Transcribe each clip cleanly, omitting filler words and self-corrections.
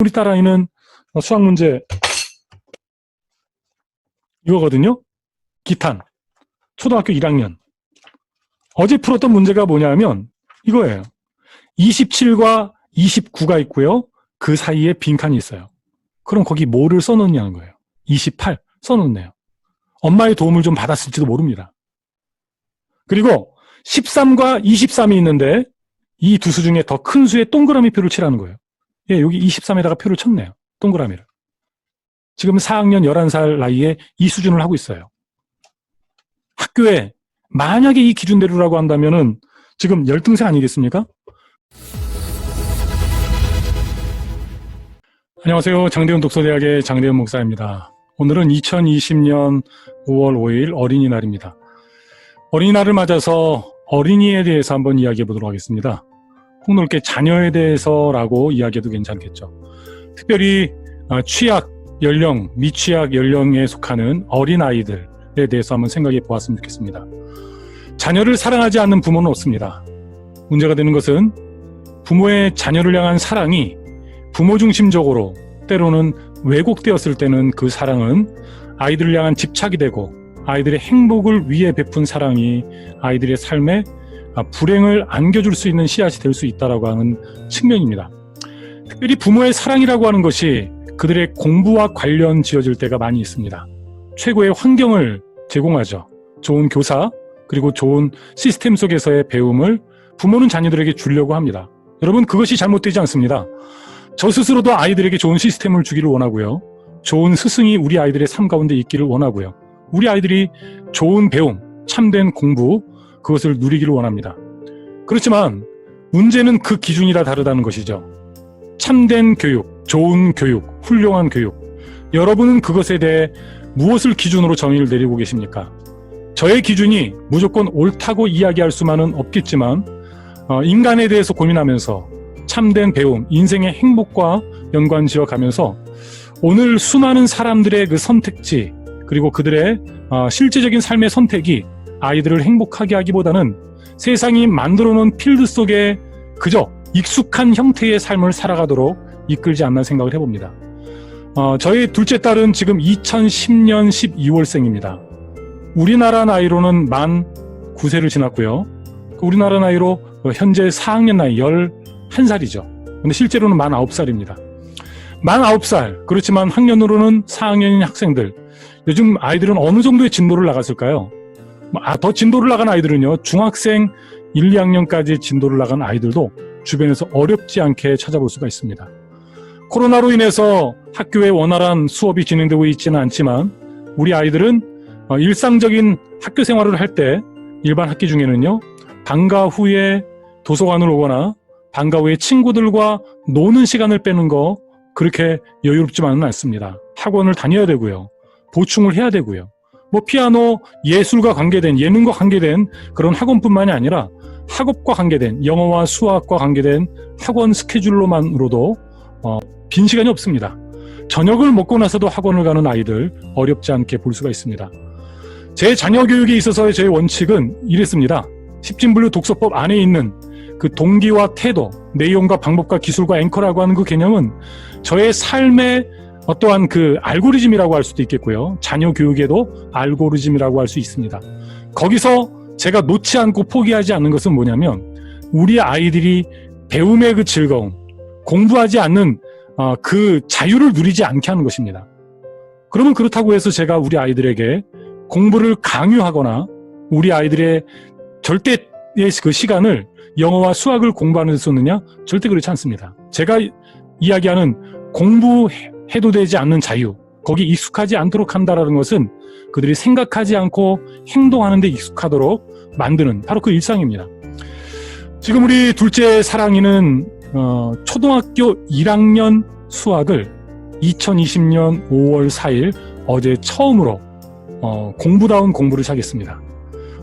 우리 딸아이는 수학 문제 이거거든요. 기탄. 초등학교 1학년. 어제 풀었던 문제가 뭐냐면 이거예요. 27과 29가 있고요. 그 사이에 빈칸이 있어요. 그럼 거기 뭐를 써놓냐는 거예요. 28 써놓네요. 엄마의 도움을 좀 받았을지도 모릅니다. 그리고 13과 23이 있는데 이 두 수 중에 더 큰 수에 동그라미 표를 치라는 거예요. 예, 여기 23에다가 표를 쳤네요. 동그라미를. 지금 4학년 11살 나이에 이 수준을 하고 있어요. 학교에 만약에 이 기준대로라고 한다면은 지금 열등생 아니겠습니까? 안녕하세요. 장대현 독서대학의 장대현 목사입니다. 오늘은 2020년 5월 5일 어린이날입니다. 어린이날을 맞아서 어린이에 대해서 한번 이야기해 보도록 하겠습니다. 폭넓게 자녀에 대해서라고 이야기해도 괜찮겠죠. 특별히 취약 연령, 미취약 연령에 속하는 어린아이들에 대해서 한번 생각해 보았으면 좋겠습니다. 자녀를 사랑하지 않는 부모는 없습니다. 문제가 되는 것은 부모의 자녀를 향한 사랑이 부모 중심적으로 때로는 왜곡되었을 때는 그 사랑은 아이들을 향한 집착이 되고 아이들의 행복을 위해 베푼 사랑이 아이들의 삶에 불행을 안겨줄 수 있는 씨앗이 될 수 있다고 하는 측면입니다. 특별히 부모의 사랑이라고 하는 것이 그들의 공부와 관련 지어질 때가 많이 있습니다. 최고의 환경을 제공하죠. 좋은 교사, 그리고 좋은 시스템 속에서의 배움을 부모는 자녀들에게 주려고 합니다. 여러분, 그것이 잘못되지 않습니다. 저 스스로도 아이들에게 좋은 시스템을 주기를 원하고요. 좋은 스승이 우리 아이들의 삶 가운데 있기를 원하고요. 우리 아이들이 좋은 배움, 참된 공부, 그것을 누리기를 원합니다. 그렇지만 문제는 그 기준이라 다르다는 것이죠. 참된 교육, 좋은 교육, 훌륭한 교육. 여러분은 그것에 대해 무엇을 기준으로 정의를 내리고 계십니까? 저의 기준이 무조건 옳다고 이야기할 수만은 없겠지만 인간에 대해서 고민하면서 참된 배움, 인생의 행복과 연관지어 가면서 오늘 수많은 사람들의 그 선택지 그리고 그들의 실제적인 삶의 선택이 아이들을 행복하게 하기보다는 세상이 만들어놓은 필드 속에 그저 익숙한 형태의 삶을 살아가도록 이끌지 않나 생각을 해봅니다. 저희 둘째 딸은 지금 2010년 12월생입니다. 우리나라 나이로는 만 9세를 지났고요. 우리나라 나이로 현재 4학년 나이 11살이죠. 근데 실제로는 만 9살입니다. 만 9살, 그렇지만 학년으로는 4학년인 학생들. 요즘 아이들은 어느 정도의 진도를 나갔을까요? 더 진도를 나간 아이들은요, 중학생 1, 2학년까지 진도를 나간 아이들도 주변에서 어렵지 않게 찾아볼 수가 있습니다. 코로나로 인해서 학교에 원활한 수업이 진행되고 있지는 않지만 우리 아이들은 일상적인 학교 생활을 할 때 일반 학기 중에는요, 방과 후에 도서관을 오거나 방과 후에 친구들과 노는 시간을 빼는 거 그렇게 여유롭지만은 않습니다. 학원을 다녀야 되고요. 보충을 해야 되고요. 피아노, 예술과 관계된, 예능과 관계된 그런 학원뿐만이 아니라 학업과 관계된, 영어와 수학과 관계된 학원 스케줄로만으로도 빈 시간이 없습니다. 저녁을 먹고 나서도 학원을 가는 아이들 어렵지 않게 볼 수가 있습니다. 제 자녀 교육에 있어서의 제 원칙은 이랬습니다. 십진분류 독서법 안에 있는 그 동기와 태도, 내용과 방법과 기술과 앵커라고 하는 그 개념은 저의 삶의 어떠한 그 알고리즘이라고 할 수도 있겠고요. 자녀 교육에도 알고리즘이라고 할 수 있습니다. 거기서 제가 놓지 않고 포기하지 않는 것은 뭐냐면 우리 아이들이 배움의 그 즐거움, 공부하지 않는 그 자유를 누리지 않게 하는 것입니다. 그러면 그렇다고 해서 제가 우리 아이들에게 공부를 강요하거나 우리 아이들의 절대의 그 시간을 영어와 수학을 공부하는 데 쏟느냐? 절대 그렇지 않습니다. 제가 이야기하는 공부해도 되지 않는 자유, 거기 익숙하지 않도록 한다는 것은 그들이 생각하지 않고 행동하는 데 익숙하도록 만드는 바로 그 일상입니다. 지금 우리 둘째 사랑이는 초등학교 1학년 수학을 2020년 5월 4일 어제 처음으로 공부다운 공부를 시작했습니다.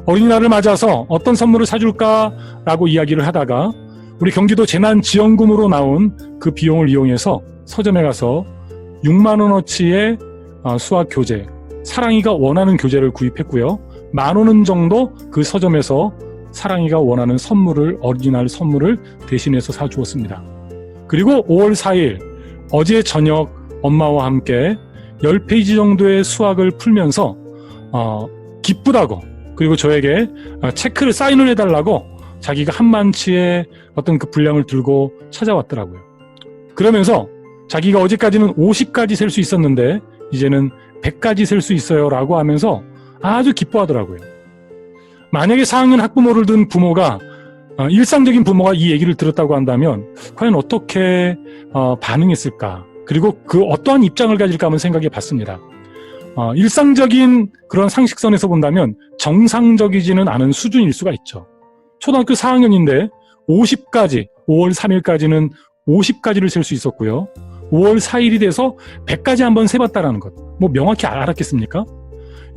어린이날을 맞아서 어떤 선물을 사줄까라고 이야기를 하다가 우리 경기도 재난지원금으로 나온 그 비용을 이용해서 서점에 가서 6만 원어치의 수학 교재, 사랑이가 원하는 교재를 구입했고요. 10,000원 정도 그 서점에서 사랑이가 원하는 선물을, 어린이날 선물을 대신해서 사주었습니다. 그리고 5월 4일 어제 저녁 엄마와 함께 10페이지 정도의 수학을 풀면서 기쁘다고, 그리고 저에게 체크를 사인을 해달라고 자기가 한만치의 어떤 그 분량을 들고 찾아왔더라고요. 그러면서 자기가 어제까지는 50까지 셀 수 있었는데 이제는 100까지 셀 수 있어요 라고 하면서 아주 기뻐하더라고요. 만약에 4학년 학부모를 둔 부모가 일상적인 부모가 이 얘기를 들었다고 한다면 과연 어떻게 반응했을까, 그리고 그 어떠한 입장을 가질까 한번 생각해 봤습니다. 일상적인 그런 상식선에서 본다면 정상적이지는 않은 수준일 수가 있죠. 초등학교 4학년인데 50까지, 5월 3일까지는 50까지를 셀 수 있었고요. 5월 4일이 돼서 100까지 한번 세봤다라는 것. 뭐 명확히 알았겠습니까?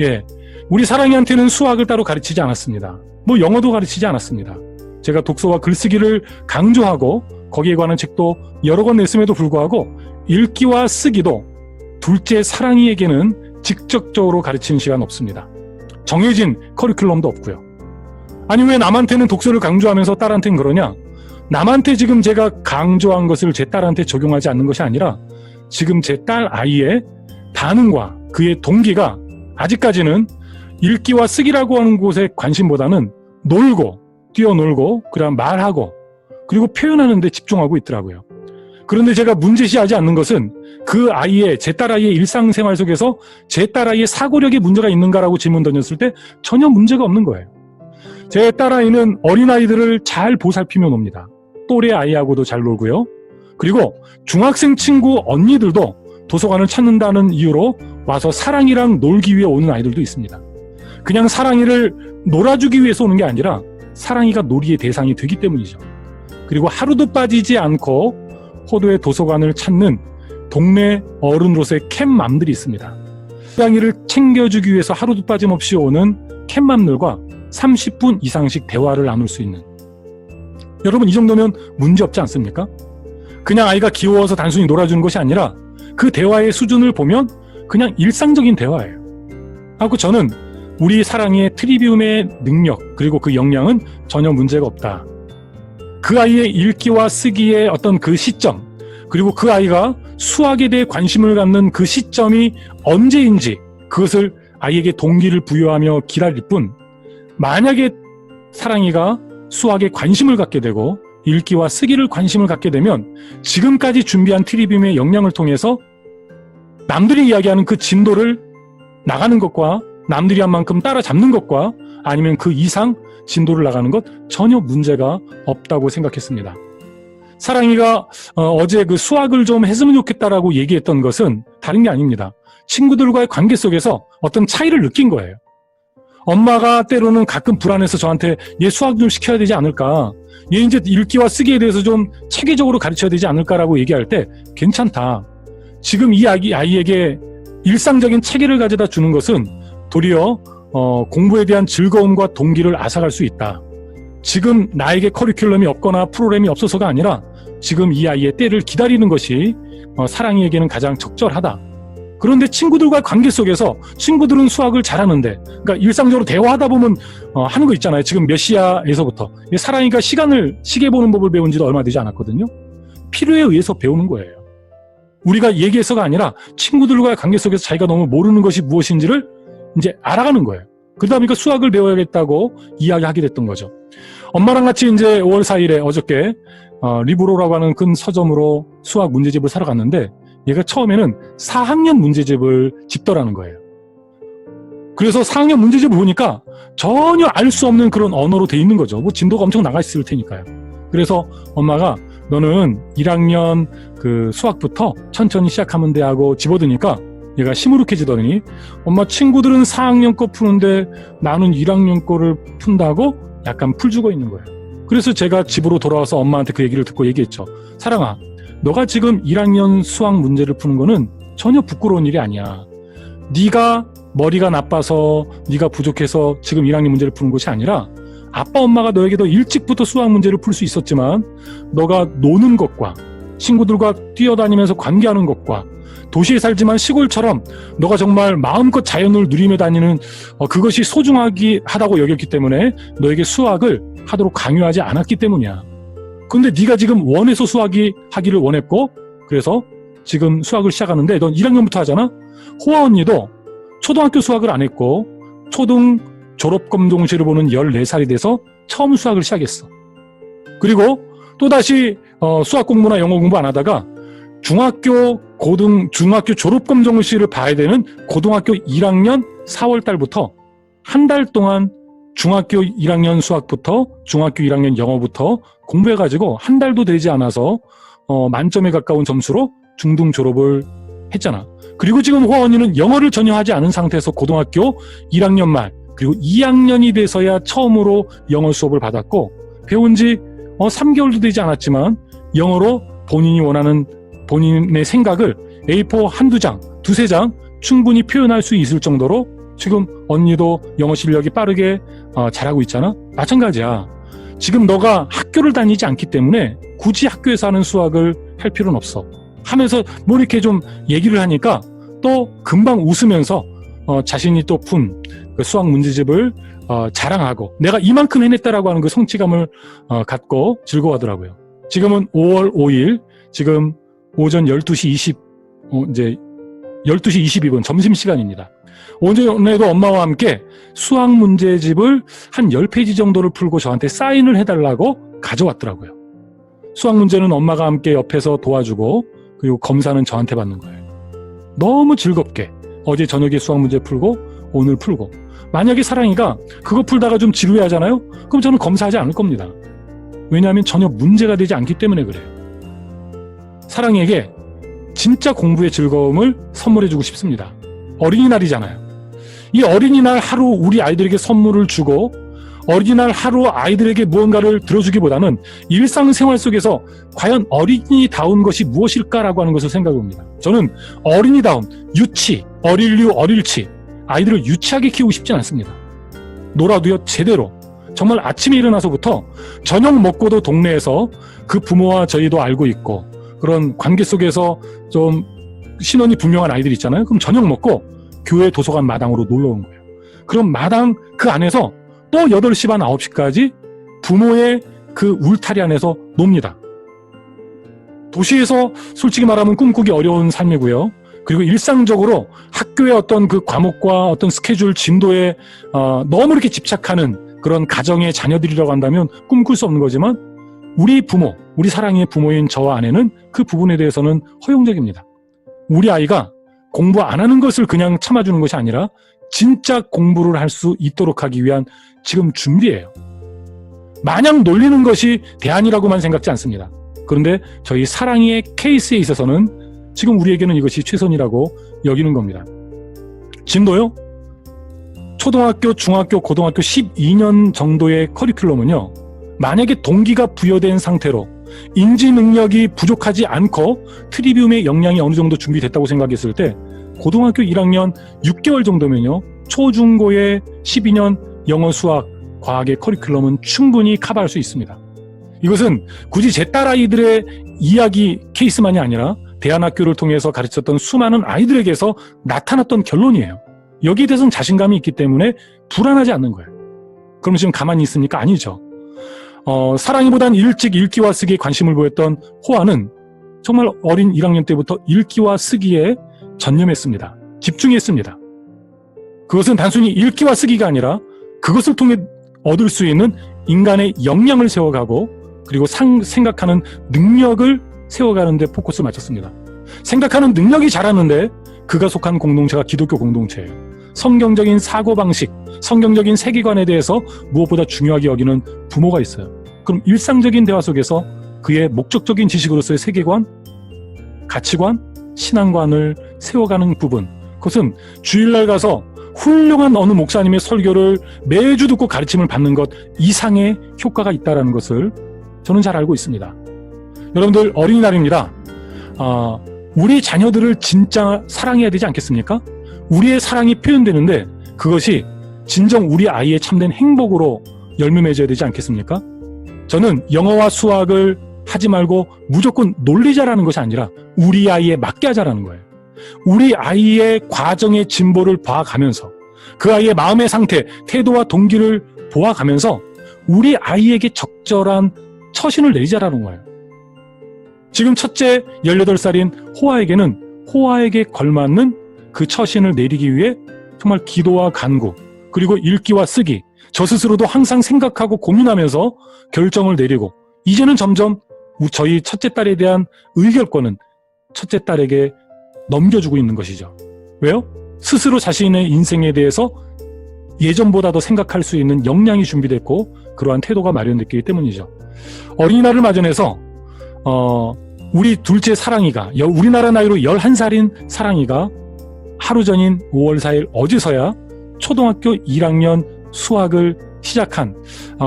예. 우리 사랑이한테는 수학을 따로 가르치지 않았습니다. 뭐 영어도 가르치지 않았습니다. 제가 독서와 글쓰기를 강조하고 거기에 관한 책도 여러 권 냈음에도 불구하고 읽기와 쓰기도 둘째 사랑이에게는 직접적으로 가르치는 시간 없습니다. 정해진 커리큘럼도 없고요. 아니 왜 남한테는 독서를 강조하면서 딸한테는 그러냐? 남한테 지금 제가 강조한 것을 제 딸한테 적용하지 않는 것이 아니라 지금 제 딸 아이의 반응과 그의 동기가 아직까지는 읽기와 쓰기라고 하는 곳에 관심보다는 놀고 뛰어놀고 그다음 말하고 그리고 표현하는 데 집중하고 있더라고요. 그런데 제가 문제시하지 않는 것은 그 아이의, 제 딸 아이의 일상생활 속에서 제 딸 아이의 사고력에 문제가 있는가라고 질문 던졌을 때 전혀 문제가 없는 거예요. 제 딸 아이는 어린아이들을 잘 보살피며 놉니다. 또래 아이하고도 잘 놀고요. 그리고 중학생 친구 언니들도 도서관을 찾는다는 이유로 와서 사랑이랑 놀기 위해 오는 아이들도 있습니다. 그냥 사랑이를 놀아주기 위해서 오는 게 아니라 사랑이가 놀이의 대상이 되기 때문이죠. 그리고 하루도 빠지지 않고 호도의 도서관을 찾는 동네 어른으로서의 캣맘들이 있습니다. 사랑이를 챙겨주기 위해서 하루도 빠짐없이 오는 캣맘들과 30분 이상씩 대화를 나눌 수 있는, 여러분 이 정도면 문제없지 않습니까? 그냥 아이가 귀여워서 단순히 놀아주는 것이 아니라 그 대화의 수준을 보면 그냥 일상적인 대화예요. 하고 저는 우리 사랑이의 트리비움의 능력 그리고 그 역량은 전혀 문제가 없다. 그 아이의 읽기와 쓰기의 어떤 그 시점, 그리고 그 아이가 수학에 대해 관심을 갖는 그 시점이 언제인지 그것을 아이에게 동기를 부여하며 기다릴 뿐, 만약에 사랑이가 수학에 관심을 갖게 되고 읽기와 쓰기를 관심을 갖게 되면 지금까지 준비한 트리비움의 역량을 통해서 남들이 이야기하는 그 진도를 나가는 것과 남들이 한 만큼 따라잡는 것과 아니면 그 이상 진도를 나가는 것 전혀 문제가 없다고 생각했습니다. 사랑이가 어제 그 수학을 좀 했으면 좋겠다라고 얘기했던 것은 다른 게 아닙니다. 친구들과의 관계 속에서 어떤 차이를 느낀 거예요. 엄마가 때로는 가끔 불안해서 저한테 얘 수학 좀 시켜야 되지 않을까, 얘 이제 읽기와 쓰기에 대해서 좀 체계적으로 가르쳐야 되지 않을까라고 얘기할 때 괜찮다. 지금 이 아이에게 일상적인 체계를 가져다 주는 것은 도리어 공부에 대한 즐거움과 동기를 앗아갈 수 있다. 지금 나에게 커리큘럼이 없거나 프로그램이 없어서가 아니라 지금 이 아이의 때를 기다리는 것이 사랑이에게는 가장 적절하다. 그런데 친구들과의 관계 속에서 친구들은 수학을 잘하는데, 그러니까 일상적으로 대화하다 보면 하는 거 있잖아요. 지금 몇 시야에서부터. 사랑이가 시계 보는 법을 배운 지도 얼마 되지 않았거든요. 필요에 의해서 배우는 거예요. 우리가 얘기해서가 아니라 친구들과의 관계 속에서 자기가 너무 모르는 것이 무엇인지를 이제 알아가는 거예요. 그러다 보니까 수학을 배워야겠다고 이야기하게 됐던 거죠. 엄마랑 같이 이제 5월 4일에 어저께 리브로라고 하는 큰 서점으로 수학 문제집을 사러 갔는데 얘가 처음에는 4학년 문제집을 집더라는 거예요. 그래서 4학년 문제집을 보니까 전혀 알 수 없는 그런 언어로 돼 있는 거죠. 뭐 진도가 엄청 나가 있을 테니까요. 그래서 엄마가 너는 1학년 그 수학부터 천천히 시작하면 돼 하고 집어드니까 얘가 시무룩해지더니 엄마 친구들은 4학년 거 푸는데 나는 1학년 거를 푼다고 약간 풀주고 있는 거예요. 그래서 제가 집으로 돌아와서 엄마한테 그 얘기를 듣고 얘기했죠. 사랑아, 너가 지금 1학년 수학 문제를 푸는 거는 전혀 부끄러운 일이 아니야. 네가 머리가 나빠서 네가 부족해서 지금 1학년 문제를 푸는 것이 아니라 아빠 엄마가 너에게 더 일찍부터 수학 문제를 풀 수 있었지만 너가 노는 것과 친구들과 뛰어다니면서 관계하는 것과 도시에 살지만 시골처럼 너가 정말 마음껏 자연을 누리며 다니는 그것이 소중하다고 여겼기 때문에 너에게 수학을 하도록 강요하지 않았기 때문이야. 그런데 네가 지금 원해서 하기를 원했고 그래서 지금 수학을 시작하는데 넌 1학년부터 하잖아? 호아 언니도 초등학교 수학을 안 했고 초등 졸업검정시를 보는 14살이 돼서 처음 수학을 시작했어. 그리고 또다시 수학 공부나 영어 공부 안 하다가 중학교 졸업검정시를 봐야 되는 고등학교 1학년 4월 달부터 한 달 동안 중학교 1학년 수학부터 중학교 1학년 영어부터 공부해가지고 한 달도 되지 않아서 만점에 가까운 점수로 중등 졸업을 했잖아. 그리고 지금 호아 언니는 영어를 전혀 하지 않은 상태에서 고등학교 1학년 말 그리고 2학년이 돼서야 처음으로 영어 수업을 받았고 배운 지 3개월도 되지 않았지만 영어로 본인이 원하는 본인의 생각을 A4 한두 장, 두세 장 충분히 표현할 수 있을 정도로 지금 언니도 영어 실력이 빠르게 잘하고 있잖아. 마찬가지야. 지금 너가 학교를 다니지 않기 때문에 굳이 학교에서 하는 수학을 할 필요는 없어. 하면서 뭐 이렇게 좀 얘기를 하니까 또 금방 웃으면서 자신이 또 푼 그 수학 문제집을 자랑하고 내가 이만큼 해냈다라고 하는 그 성취감을 갖고 즐거워하더라고요. 지금은 5월 5일 지금 오전 12시 22분 점심시간입니다. 오전에도 엄마와 함께 수학 문제집을 한 10페이지 정도를 풀고 저한테 사인을 해달라고 가져왔더라고요. 수학 문제는 엄마가 함께 옆에서 도와주고 그리고 검사는 저한테 받는 거예요. 너무 즐겁게 어제 저녁에 수학 문제 풀고 오늘 풀고 만약에 사랑이가 그거 풀다가 좀 지루해하잖아요? 그럼 저는 검사하지 않을 겁니다. 왜냐하면 전혀 문제가 되지 않기 때문에 그래요. 사랑이에게 진짜 공부의 즐거움을 선물해주고 싶습니다. 어린이날이잖아요. 이 어린이날 하루 우리 아이들에게 선물을 주고 어린이날 하루 아이들에게 무언가를 들어주기보다는 일상생활 속에서 과연 어린이다운 것이 무엇일까라고 하는 것을 생각해봅니다. 저는 어린이다움, 유치, 어릴류, 어릴치 아이들을 유치하게 키우고 싶진 않습니다. 놀아도요 제대로 정말 아침에 일어나서부터 저녁 먹고도 동네에서 그 부모와 저희도 알고 있고 그런 관계 속에서 좀 신원이 분명한 아이들 있잖아요. 그럼 저녁 먹고 교회 도서관 마당으로 놀러 온 거예요. 그럼 마당 그 안에서 또 8시 반 9시까지 부모의 그 울타리 안에서 놉니다. 도시에서 솔직히 말하면 꿈꾸기 어려운 삶이고요. 그리고 일상적으로 학교의 어떤 그 과목과 어떤 스케줄 진도에 너무 이렇게 집착하는 그런 가정의 자녀들이라고 한다면 꿈꿀 수 없는 거지만 우리 부모, 우리 사랑의 부모인 저와 아내는 그 부분에 대해서는 허용적입니다. 우리 아이가 공부 안 하는 것을 그냥 참아주는 것이 아니라 진짜 공부를 할 수 있도록 하기 위한 지금 준비예요. 마냥 놀리는 것이 대안이라고만 생각지 않습니다. 그런데 저희 사랑의 케이스에 있어서는 지금 우리에게는 이것이 최선이라고 여기는 겁니다. 진도요? 초등학교, 중학교, 고등학교 12년 정도의 커리큘럼은요. 만약에 동기가 부여된 상태로 인지 능력이 부족하지 않고 트리비움의 역량이 어느 정도 준비됐다고 생각했을 때 고등학교 1학년 6개월 정도면요. 초중고의 12년 영어, 수학, 과학의 커리큘럼은 충분히 커버할 수 있습니다. 이것은 굳이 제 딸아이들의 이야기 케이스만이 아니라 대안학교를 통해서 가르쳤던 수많은 아이들에게서 나타났던 결론이에요. 여기에 대해서는 자신감이 있기 때문에 불안하지 않는 거예요. 그럼 지금 가만히 있습니까? 아니죠. 사랑이보단 일찍 읽기와 쓰기에 관심을 보였던 호아는 정말 어린 1학년 때부터 읽기와 쓰기에 전념했습니다. 집중했습니다. 그것은 단순히 읽기와 쓰기가 아니라 그것을 통해 얻을 수 있는 인간의 역량을 세워가고 그리고 생각하는 능력을 세워가는 데 포커스를 맞췄습니다. 생각하는 능력이 자랐는데 그가 속한 공동체가 기독교 공동체예요. 성경적인 사고방식, 성경적인 세계관에 대해서 무엇보다 중요하게 여기는 부모가 있어요. 그럼 일상적인 대화 속에서 그의 목적적인 지식으로서의 세계관, 가치관, 신앙관을 세워가는 부분, 그것은 주일날 가서 훌륭한 어느 목사님의 설교를 매주 듣고 가르침을 받는 것 이상의 효과가 있다는 것을 저는 잘 알고 있습니다. 여러분들 어린이날입니다. 우리 자녀들을 진짜 사랑해야 되지 않겠습니까? 우리의 사랑이 표현되는데 그것이 진정 우리 아이의 참된 행복으로 열매 맺어야 되지 않겠습니까? 저는 영어와 수학을 하지 말고 무조건 놀리자라는 것이 아니라 우리 아이에 맞게 하자라는 거예요. 우리 아이의 과정의 진보를 봐가면서 그 아이의 마음의 상태, 태도와 동기를 보아가면서 우리 아이에게 적절한 처신을 내리자라는 거예요. 지금 첫째 18살인 호아에게 걸맞는 그 처신을 내리기 위해 정말 기도와 간구, 그리고 읽기와 쓰기, 저 스스로도 항상 생각하고 고민하면서 결정을 내리고, 이제는 점점 저희 첫째 딸에 대한 의결권은 첫째 딸에게 넘겨주고 있는 것이죠. 왜요? 스스로 자신의 인생에 대해서 예전보다 더 생각할 수 있는 역량이 준비됐고 그러한 태도가 마련됐기 때문이죠. 어린이날을 맞이해서 우리 둘째 사랑이가, 우리나라 나이로 11살인 사랑이가 하루 전인 5월 4일 어제서야 초등학교 1학년 수학을 시작한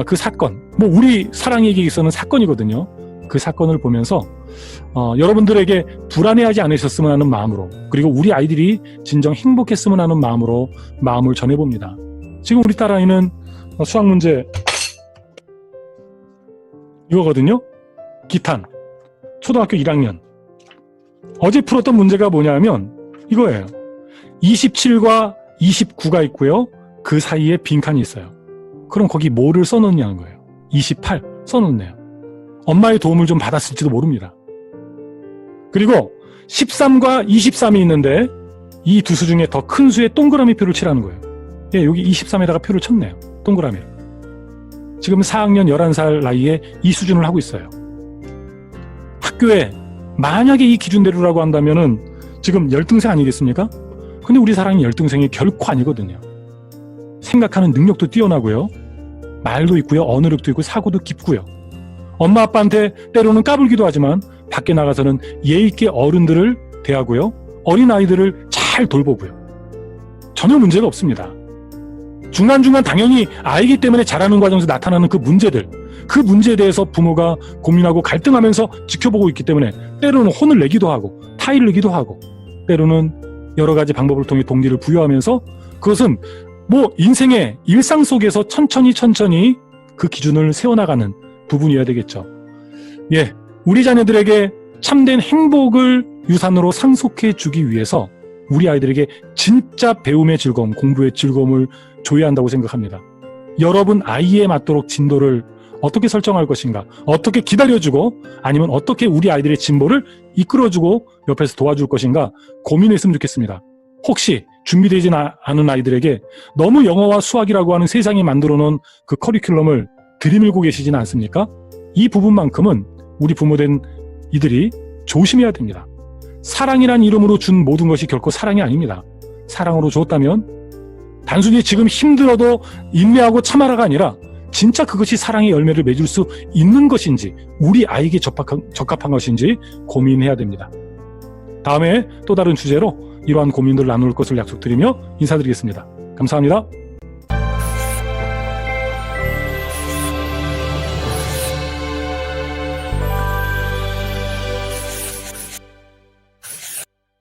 그 사건, 뭐 우리 사랑이에게 있어서는 사건이거든요. 그 사건을 보면서 여러분들에게 불안해하지 않으셨으면 하는 마음으로, 그리고 우리 아이들이 진정 행복했으면 하는 마음으로 마음을 전해봅니다. 지금 우리 딸아이는 수학 문제 이거거든요. 기탄, 초등학교 1학년. 어제 풀었던 문제가 뭐냐면 이거예요. 27과 29가 있고요. 그 사이에 빈칸이 있어요. 그럼 거기 뭐를 써놓냐는 거예요. 28 써놓네요. 엄마의 도움을 좀 받았을지도 모릅니다. 그리고 13과 23이 있는데 이 두 수 중에 더 큰 수에 동그라미 표를 치라는 거예요. 예, 여기 23에다가 표를 쳤네요. 동그라미를. 지금 4학년 11살 나이에 이 수준을 하고 있어요. 학교에 만약에 이 기준대로라고 한다면은 지금 열등생 아니겠습니까? 근데 우리 사랑이 열등생이 결코 아니거든요. 생각하는 능력도 뛰어나고요. 말도 있고요. 언어력도 있고 사고도 깊고요. 엄마 아빠한테 때로는 까불기도 하지만 밖에 나가서는 예의 있게 어른들을 대하고요. 어린아이들을 잘 돌보고요. 전혀 문제가 없습니다. 중간중간 당연히 아이기 때문에 자라는 과정에서 나타나는 그 문제들, 그 문제에 대해서 부모가 고민하고 갈등하면서 지켜보고 있기 때문에 때로는 혼을 내기도 하고 타의를 내기도 하고, 때로는 여러 가지 방법을 통해 동기를 부여하면서, 그것은 뭐 인생의 일상 속에서 천천히 그 기준을 세워나가는 부분이어야 되겠죠. 예, 우리 자녀들에게 참된 행복을 유산으로 상속해 주기 위해서 우리 아이들에게 진짜 배움의 즐거움, 공부의 즐거움을 줘야 한다고 생각합니다. 여러분 아이에 맞도록 진도를 어떻게 설정할 것인가, 어떻게 기다려주고, 아니면 어떻게 우리 아이들의 진보를 이끌어주고 옆에서 도와줄 것인가 고민했으면 좋겠습니다. 혹시 준비되지 않은 아이들에게 너무 영어와 수학이라고 하는 세상이 만들어 놓은 그 커리큘럼을 들이밀고 계시지는 않습니까? 이 부분만큼은 우리 부모된 이들이 조심해야 됩니다. 사랑이란 이름으로 준 모든 것이 결코 사랑이 아닙니다. 사랑으로 줬다면 단순히 지금 힘들어도 인내하고 참아라가 아니라 진짜 그것이 사랑의 열매를 맺을 수 있는 것인지, 우리 아이에게 적합한 것인지 고민해야 됩니다. 다음에 또 다른 주제로 이러한 고민들을 나눌 것을 약속드리며 인사드리겠습니다. 감사합니다.